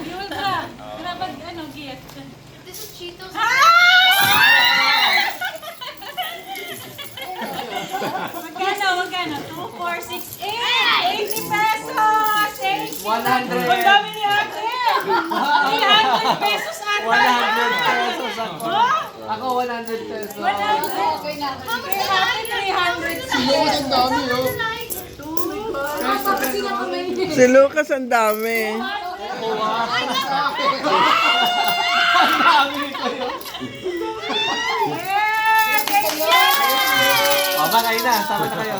Yun ba? Dapat ano, gift. This is Cheetos. Magkano? 2, 4, 6, 8! 80 pesos! 80 100. Ang dami ni ate! 300 pesos ata! 100 pesos ako. Oh? Ako 100 pesos. 100! Okay na. Kay ate 300 Lucas ang dami, oh. Si Lucas ang dami. Ang dami ko yun. O, ba kayo na? Sama na kayo.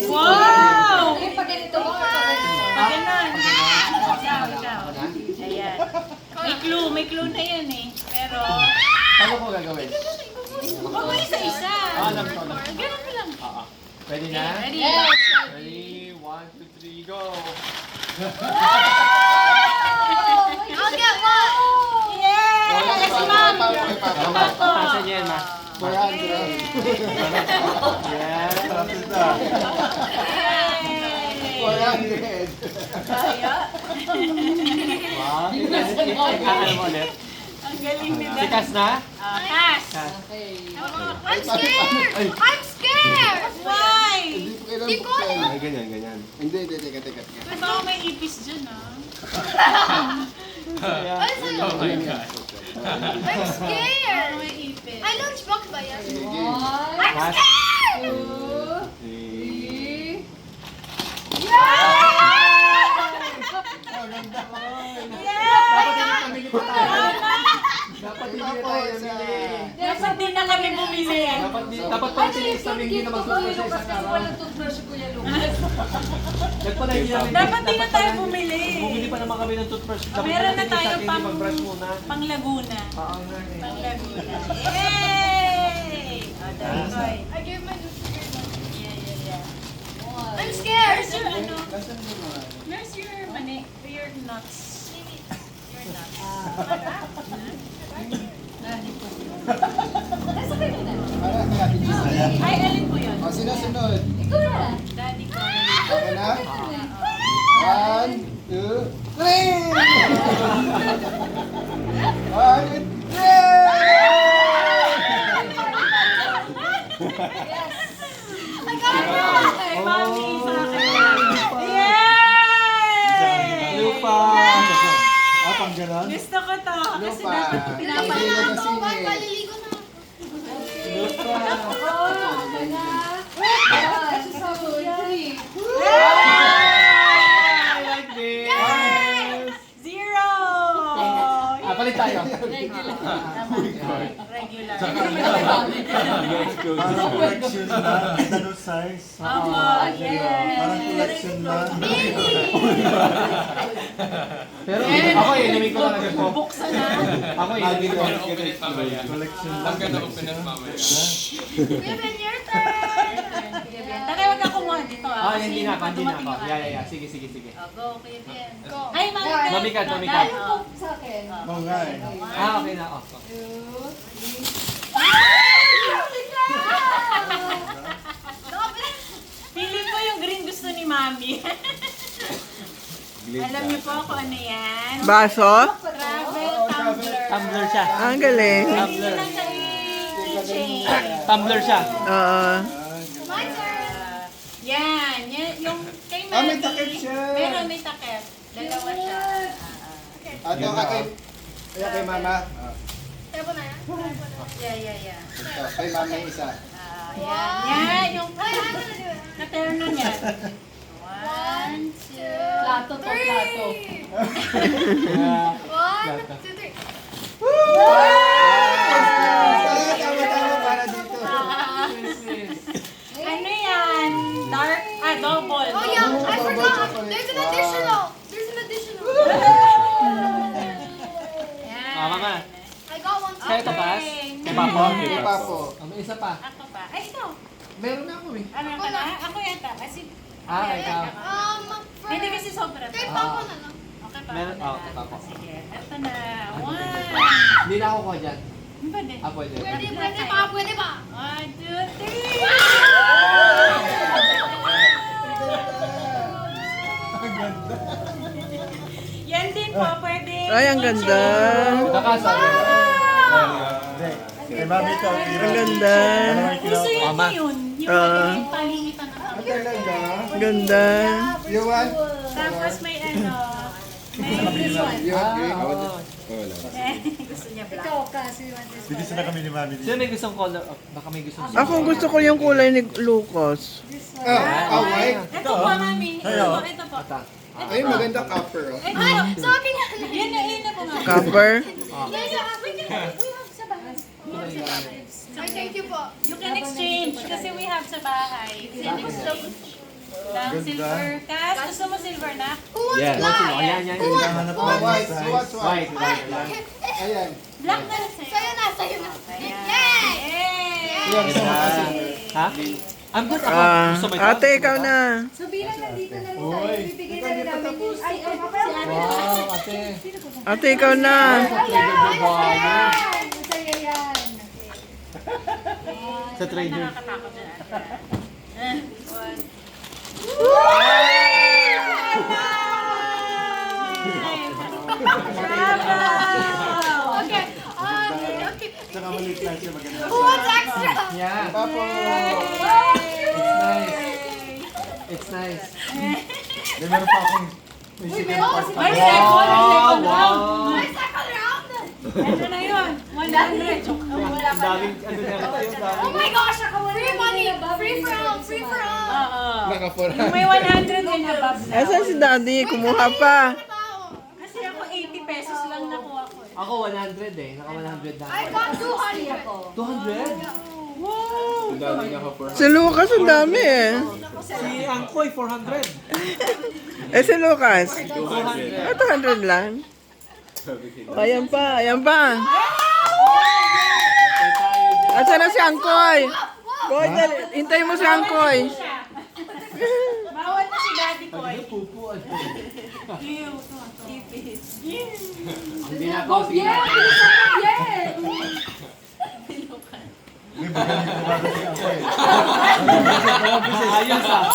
Wow! Pag ganito ba? Pagkanan. Ikaw. Ayan. May clue na yan eh. Pero, Paano ko gagawin? huwag mo isa-isa. Alam ko. Ganun mo lang. Pwede na? Ready? Ready? 1, 2, 3, go! I'll get one. Yeah! Si Ma'am! Pasan niya yan, ma. 400. Yes. Yay! 400. Wow. Ano mo ulit? Ang galing ni Si Dad. Cas na? Cash! I'm scared. I'm scared. Why? Hindi ko kailangan Hindi ko buksan. Ay, ganyan. Hindi, teka. Baka may ipis dyan ah. Ano sa'yo? I'm scared. May ipis. I lunchbox ba yan? Sige. I'm Last. scared. Dapat hindi na tayo namili. Dapat din na kami bumili. Dapat pa tinis namin hindi naman toothbrush sa isang araw. Nagpala hindi namin. Dapat din na tayo bumili. Bumili pa naman kami ng toothbrush. Dapat Meron na tinis tayo natin, pang hindi mag-brush muna. pang Laguna. Oo nga eh. Pang Laguna. Yay! Oh, there you go. I gave my newspaper. Yeah. I'm scared. Where's your ano? Where's your mani? Your nuts? Your nuts. Para kaya Ay, alin po yun? O, sinasunod. Daddy ko. Okay na? 1, 2, 3! 1, 2, 3! Kay Mami, sa akin lang. Yay! Lupa! Gusto ko to. Kasi Lupa. dapat pinapalala. Hindi na kasi Maliligo na. Lupa! I like this! Zero! Palit tayo. Regular. Regular. Parang collection na, ganun size. Opo, yes. Parang collection na. Pero ako inumin ko talaga po. Buksan na. Ako inumin ko. Collection na. Kuya Ben, your turn. Taka, wag ako kumuha dito ah. Ah, Kasi hindi na ako. dumating yung Yeah. Sige. Oh, go, Kuya Ben. Go. Ay, Mami. Mamikat. Oh. Oo nga eh. Okay na. Feeling ko yung green gusto ni Mami. Alam niyo po kung ano yan? Baso? Travel tumbler. Tumbler siya. Ang galing. Hindi lang sa keychain. Tumbler siya. Oo. My turn. Yan. Yung kay Mami. Ah, may takip siya. Meron, may takip. Dalawa siya. Ato ka kay mama. Tayo po na yan. Yeah. Ito, kay mama yung isa. Yan. Yung Wait, I'm gonna do it. katerno niya. 1, 2, Plato to, 3. plato. 1, 2, 3. Tama para dito. Ano yan? Dark? Double. Oh yeah, I forgot. There's an additional. Yan. Mama. I got one. Kaya ito ba? Kay Papo? Kay Papo. May isa pa. Ako pa. Ay, ito. Meron na ako eh. Ano ka na? Ako yata. Kasi, Ikaw. hindi kasi sobra. Kay Papa na lang. Okay pa. Meron- kay Papa. Sige. Ito na. One. Hindi na ako ko dyan. Ano ba din? Pwede. Pwede pa. 1, 2, 3. Yan din po, pwede. Ay, ang ganda. Nakasabi. Hindi. Kay mami ito. Ang ganda. Gusto yun Mama. yun. Yung Ah. palitan na. Ang talaga. Ganda. You want? Tapos may ano, may You want green? gusto niya black. Bigis na kami ni mami Sino dito. may gustong color? Baka may gustong Ako gusto ko yung kulay ni Lucas. White. Ito po, mami. Ito po, ito po. Ay, maganda copper. Oh. Ito. Sa akin yan. Yan na, yun na po, mami. Copper. Ay, thank you po. You can exchange kasi we have sa bahay. Ng silver. Kas, gusto mo silver na? Who wants Yes. black? Ayan, yan. Kailangan na po ng White. You want size. white? White. Ayan. Black na lang sa'yo. Sa'yo na, sa'yo na. Ayan. Yay! Yay! Yung gusto mo kasi. Ha? I'm good ako. Ah, Gusto mo ito? ate, ikaw na. So bilang nandito na rin tayo, Uy. ibibigay na rin namin yung... Ay, si ate. Wow, ate. Ate, ikaw na. Ayan! Masaya yan. Sa trader. Nakakatakot na Okay. Okay. Tsaka maliit lang siya maganda. Who wants extra? Yeah. Papo. It's nice. It's nice. May meron pa akong may second part pa. May second round. My second round. Ano na yun? 100. Ang daming, ano na ito, yung Oh daming. my gosh, free money. Free for all. Free for all. Oo. Nakapura. Yung may 100 and above na. Asan si daddy? Kumuha pa. Kasi ako 80 pesos lang nakuha ko. Ako 100 eh. Naka 100 na. I got 200. 200? Si Lucas, ang dami eh. Si Angkoy, 400. Eh, si Lucas. 200. Ah, 200 lang. Ayan pa, ayan pa. Asan na si Angkoy? Koy, dali. Hintayin mo si Angkoy. Bawal na si Daddy ko eh. Pupo. Ew, tipis. Hindi na ako. Sige na. May magaling ko ba kasi ako eh. Ayos ah.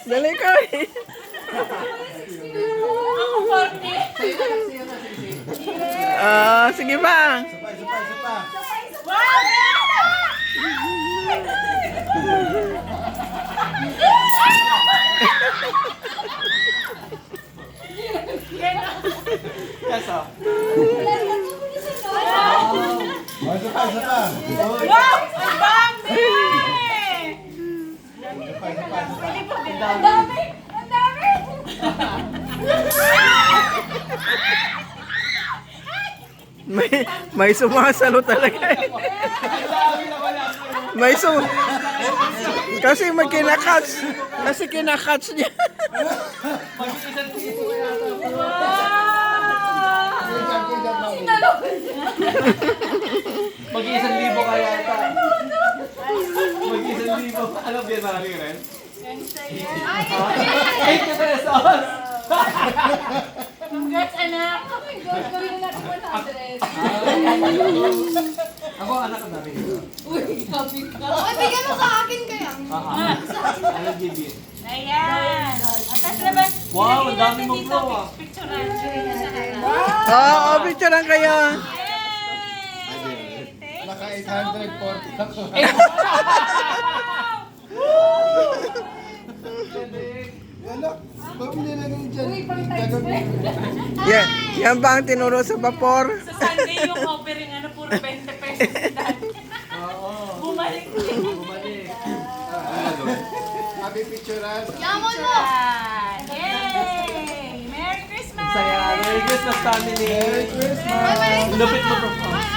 Dali, Koy. Ako 40. Ah, sige pa. Isa pa, isa pa, isa pa. Yes ah. Oh, isa pa, isa pa. Wow! Ang dami! Isa pa, isa pa, isa pa. Ang dami! Ang dami! May sumasalo talaga eh. May sum... Kasi may kinakats. Kasi kinakats niya. Mag-iisang libo kaya ata. Mag-iisang libo. Alam mo yan, marami rin? 80 pesos! Congrats, anak! Gawin na natin 100. Ako, anak ang dami. Uy, sabi ka. Oh, bigyan mo sa akin kaya. I'll give you. Ayan! At tapos naman, Wow, ang ilagay dami natin mong dito, flow, ah. picturean. Oo, picturean kayo. Yay! Naka 840 ako. Wala. Ba't nilalagay dyan? Gagawin. Yan ba ang tinuro sa vapor? Sa Sunday yung offering, ano, puro 20 pesos si Daddy. Bumalik din. Bumalik. Happy picturean. Yamon mo. Yay! Merry Christmas! Saya. Merry Christmas, family. Merry Christmas. Lupit mo, bro. I